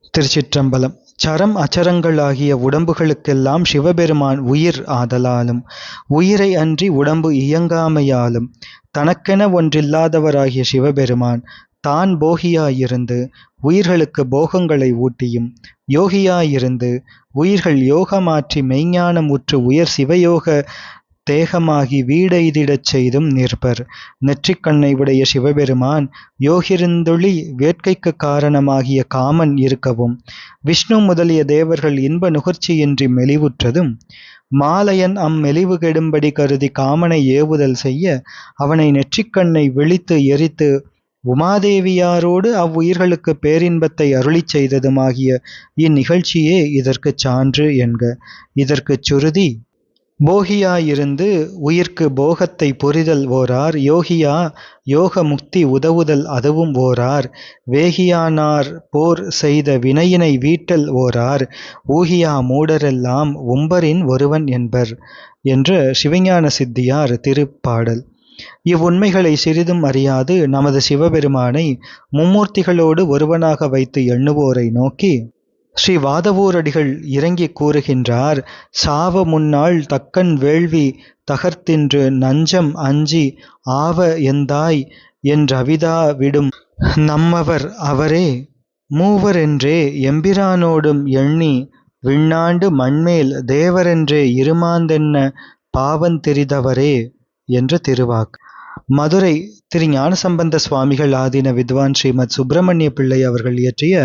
திருச்சிற்றம்பலம். சரம் அச்சரங்கள் ஆகிய உடம்புகளுக்கெல்லாம் சிவபெருமான் உயிர் ஆதலாலும், உயிரை அன்றி உடம்பு இயங்காமையாலும், தனக்கென ஒன்றில்லாதவராகிய சிவபெருமான் தான் போகியாயிருந்து உயிர்களுக்கு போகங்களை ஊட்டியும், யோகியாயிருந்து உயிர்கள் யோகமாற்றி மெய்ஞானம் உற்று உயர் சிவயோக தேகமாகி வீடெய்திடச் செய்தும் நிற்பர். நெற்றிக்கண்ணை உடைய சிவபெருமான் யோகிருந்தொழி வேட்கைக்குக் காரணமாகிய காமன் இருக்கவும், விஷ்ணு முதலிய தேவர்கள் இன்ப நுகர்ச்சியின்றி மெலிவுற்றதும், மாலயன் அம்மெலிவு கெடும்படி கருதி காமனை ஏவுதல் செய்ய, அவனை நெற்றிக்கண்ணை விழித்து எரித்து உமாதேவியாரோடு அவ்வுயிர்களுக்கு பேரின்பத்தை அருளிச் செய்ததுமாகிய இந்நிகழ்ச்சியே இதற்குச் சான்று என்க. இதற்குச் சுருதி, போகியாயிருந்து உயிர்க்கு போகத்தை புரிதல் ஓரார், யோகியா யோக முக்தி உதவுதல் அதுவும் ஓரார், வேகியானார் போர் செய்த வினையினை வீட்டல் ஓரார், ஊகியா மூடரெல்லாம் உம்பரின் ஒருவன் என்பர் என்ற சிவஞான சித்தியார் திருப்பாடல். இவ்வுண்மைகளை சிறிதும் அறியாது நமது சிவபெருமானை மும்மூர்த்திகளோடு ஒருவனாக வைத்து எண்ணுவோரை நோக்கி ஸ்ரீ வாதவூரடிகள் இறங்கி கூறுகின்றார். சாவ முன்னாள் தக்கன் வேள்வி தகர்த்தின்று நஞ்சம் அஞ்சி ஆவ எந்தாய் என்றவிதா விடும் நம்மவர் அவரே, மூவரென்றே எம்பிரானோடும் எண்ணி விண்ணாண்டு மண்மேல் தேவரென்றே இருமாந்தென்ன பாவந்திரிதவரே என்ற திருவாக்கு. மதுரை திரு ஞானசம்பந்த சுவாமிகள் ஆதீன வித்வான் ஸ்ரீமத் சுப்பிரமணிய பிள்ளை அவர்கள் இயற்றிய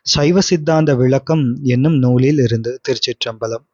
சைவ சித்தாந்த விளக்கம் என்னும் நூலில் இருந்து. திருச்சிற்றம்பலம்.